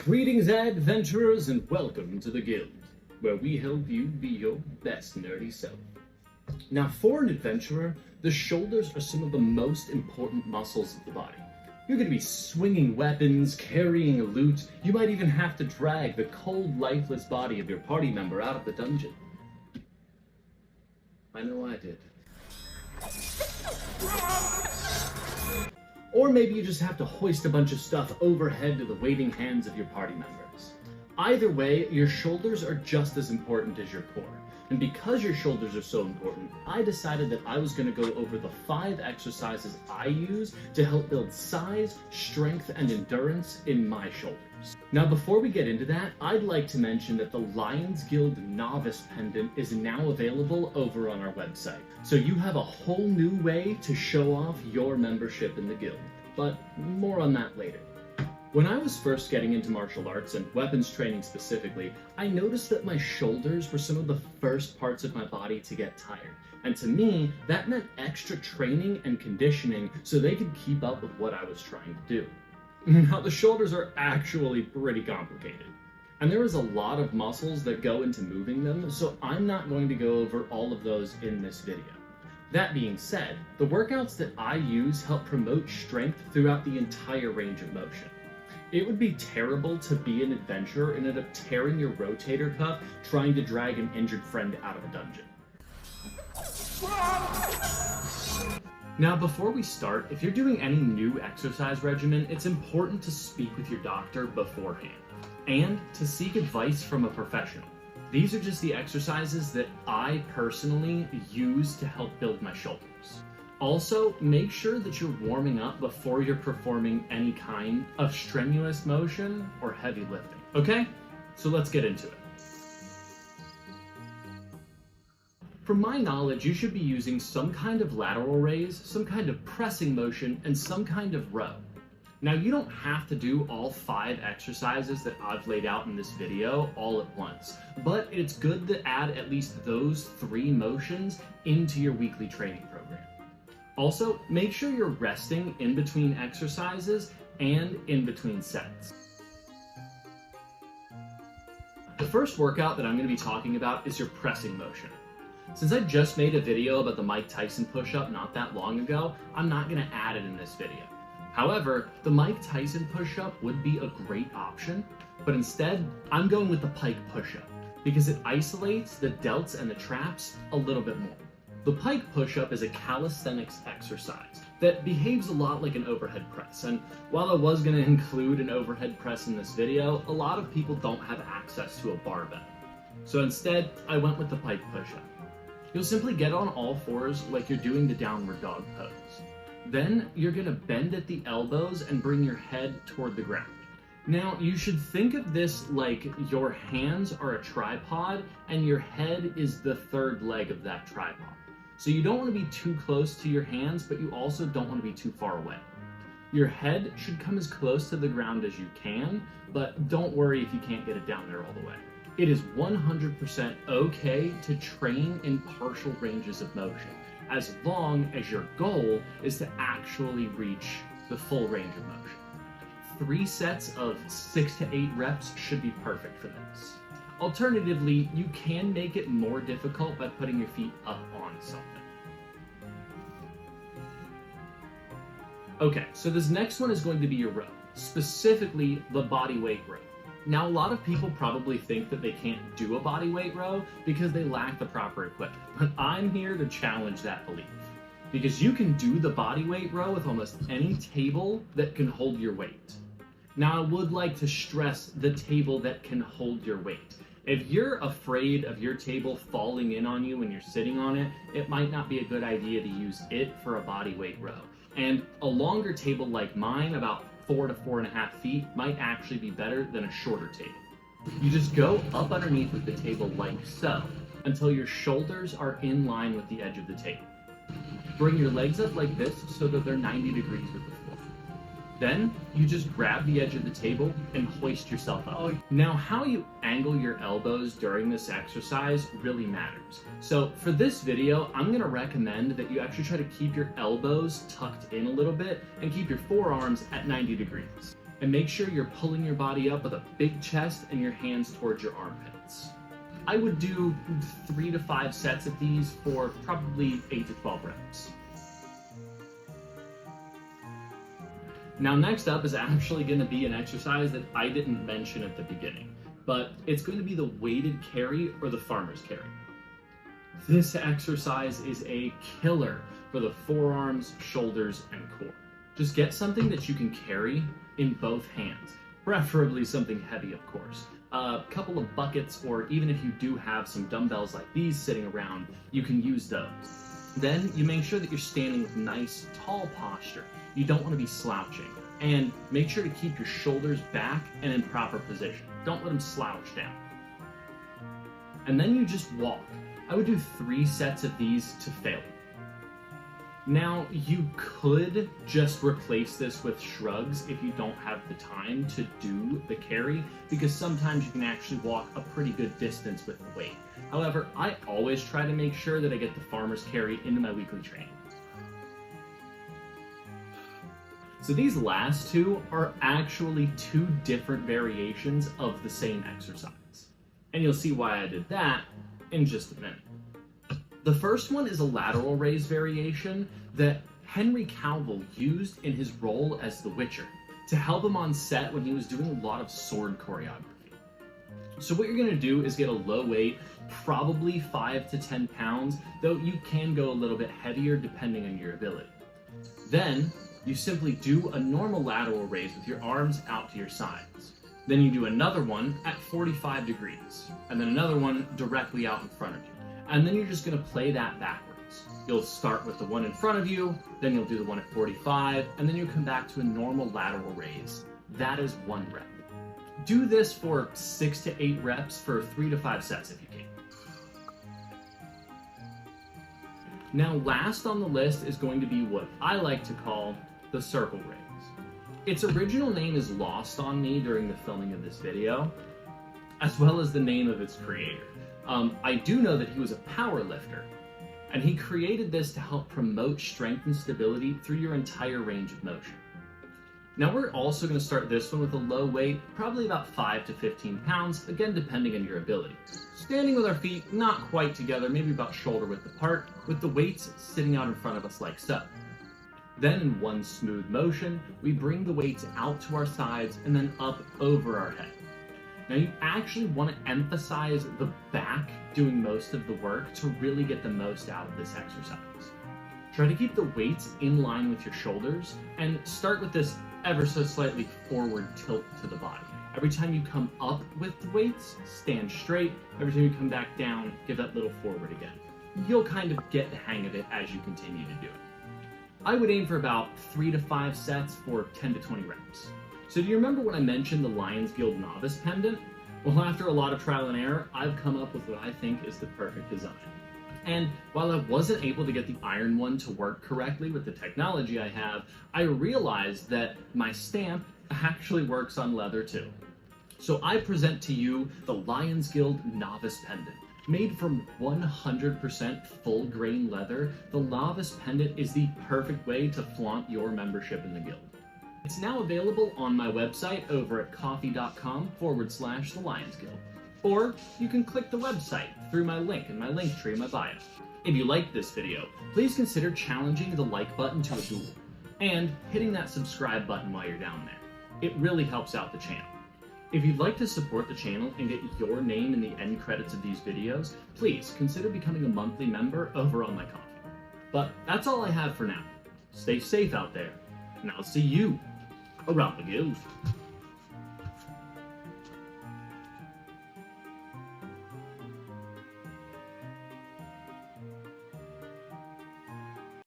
Greetings, adventurers, and welcome to the Guild, where we help you be your best nerdy self. Now, for an adventurer, the shoulders are some of the most important muscles of the body. You're going to be swinging weapons, carrying loot. You might even have to drag the cold, lifeless body of your party member out of the dungeon. I know I did. Or maybe you just have to hoist a bunch of stuff overhead to the waiting hands of your party members. Either way, your shoulders are just as important as your core. And because your shoulders are so important, I decided that I was going to go over the 5 exercises I use to help build size, strength, and endurance in my shoulders. Now, before we get into that, I'd like to mention that the Lions Guild Novice Pendant is now available over on our website. So you have a whole new way to show off your membership in the guild. But more on that later. When I was first getting into martial arts and weapons training specifically, I noticed that my shoulders were some of the first parts of my body to get tired. And to me, that meant extra training and conditioning so they could keep up with what I was trying to do. Now, the shoulders are actually pretty complicated. And there is a lot of muscles that go into moving them, so I'm not going to go over all of those in this video. That being said, the workouts that I use help promote strength throughout the entire range of motion. It would be terrible to be an adventurer and end up tearing your rotator cuff trying to drag an injured friend out of a dungeon. Now, before we start, if you're doing any new exercise regimen, it's important to speak with your doctor beforehand and to seek advice from a professional. These are just the exercises that I personally use to help build my shoulders. Also, make sure that you're warming up before you're performing any kind of strenuous motion or heavy lifting. Okay? So let's get into it. From my knowledge, you should be using some kind of lateral raise, some kind of pressing motion, and some kind of row. Now, you don't have to do all 5 exercises that I've laid out in this video all at once, but it's good to add at least those 3 motions into your weekly training program. Also, make sure you're resting in between exercises and in between sets. The first workout that I'm going to be talking about is your pressing motion. Since I just made a video about the Mike Tyson push-up not that long ago, I'm not going to add it in this video. However, the Mike Tyson push-up would be a great option, but instead, I'm going with the pike push-up because it isolates the delts and the traps a little bit more. The pike push-up is a calisthenics exercise that behaves a lot like an overhead press, and while I was going to include an overhead press in this video, a lot of people don't have access to a barbell. So instead, I went with the pike push-up. You'll simply get on all fours like you're doing the downward dog pose. Then you're going to bend at the elbows and bring your head toward the ground. Now, you should think of this like your hands are a tripod and your head is the 3rd leg of that tripod. So you don't want to be too close to your hands, but you also don't want to be too far away. Your head should come as close to the ground as you can, but don't worry if you can't get it down there all the way. It is 100% okay to train in partial ranges of motion, as long as your goal is to actually reach the full range of motion. 3 sets of 6 to 8 reps should be perfect for this. Alternatively, you can make it more difficult by putting your feet up on something. Okay, so this next one is going to be your row, specifically the body weight row. Now, a lot of people probably think that they can't do a body weight row because they lack the proper equipment, but I'm here to challenge that belief. Because you can do the body weight row with almost any table that can hold your weight. Now, I would like to stress the table that can hold your weight. If you're afraid of your table falling in on you when you're sitting on it, it might not be a good idea to use it for a body weight row. And a longer table like mine, about 4 to 4.5 feet, might actually be better than a shorter table. You just go up underneath of the table like so, until your shoulders are in line with the edge of the table. Bring your legs up like this so that they're 90 degrees with the floor. Then, you just grab the edge of the table and hoist yourself up. Now, how you angle your elbows during this exercise really matters. So, for this video, I'm going to recommend that you actually try to keep your elbows tucked in a little bit and keep your forearms at 90 degrees. and make sure you're pulling your body up with a big chest and your hands towards your armpits. I would do 3 to 5 sets of these for probably 8 to 12 reps. Now next up is actually going to be an exercise that I didn't mention at the beginning, but it's going to be the weighted carry or the farmer's carry. This exercise is a killer for the forearms, shoulders, and core. Just get something that you can carry in both hands, preferably something heavy, of course. A couple of buckets, or even if you do have some dumbbells like these sitting around, you can use those. Then you make sure that you're standing with nice, tall posture. You don't want to be slouching. And make sure to keep your shoulders back and in proper position. Don't let them slouch down. And then you just walk. I would do 3 sets of these to failure. Now, you could just replace this with shrugs if you don't have the time to do the carry, because sometimes you can actually walk a pretty good distance with the weight. However, I always try to make sure that I get the farmer's carry into my weekly training. So these last 2 are actually 2 different variations of the same exercise. And you'll see why I did that in just a minute. The first one is a lateral raise variation that Henry Cavill used in his role as the Witcher to help him on set when he was doing a lot of sword choreography. So what you're going to do is get a low weight, probably 5 to 10 pounds, though you can go a little bit heavier depending on your ability. Then you simply do a normal lateral raise with your arms out to your sides. Then you do another one at 45 degrees, and then another one directly out in front of you. And then you're just going to play that backwards. You'll start with the one in front of you, then you'll do the one at 45, and then you'll come back to a normal lateral raise. That is 1 rep. Do this for 6 to 8 reps for 3 to 5 sets if you can. Now last on the list is going to be what I like to call the circle raise. Its original name is lost on me during the filming of this video, as well as the name of its creator. I do know that he was a power lifter, and he created this to help promote strength and stability through your entire range of motion. Now we're also going to start this one with a low weight, probably about 5 to 15 pounds, again depending on your ability. Standing with our feet not quite together, maybe about shoulder width apart, with the weights sitting out in front of us like so. Then in one smooth motion, we bring the weights out to our sides and then up over our head. Now you actually want to emphasize the back doing most of the work to really get the most out of this exercise. Try to keep the weights in line with your shoulders and start with this ever so slightly forward tilt to the body. Every time you come up with the weights, stand straight. Every time you come back down, give that little forward again. You'll kind of get the hang of it as you continue to do it. I would aim for about 3 to 5 sets for 10 to 20 reps. So do you remember when I mentioned the Lions Guild Novice Pendant? Well, after a lot of trial and error, I've come up with what I think is the perfect design. And while I wasn't able to get the iron one to work correctly with the technology I have, I realized that my stamp actually works on leather too. So I present to you the Lions Guild Novice Pendant. Made from 100% full grain leather, the Novice Pendant is the perfect way to flaunt your membership in the guild. It's now available on my website over at ko-fi.com/The Lions Guild. Or you can click the website through my link in my link tree in my bio. If you liked this video, please consider challenging the like button to a duel and hitting that subscribe button while you're down there. It really helps out the channel. If you'd like to support the channel and get your name in the end credits of these videos, please consider becoming a monthly member over on my Ko-fi. But that's all I have for now. Stay safe out there, and I'll see you around the guild.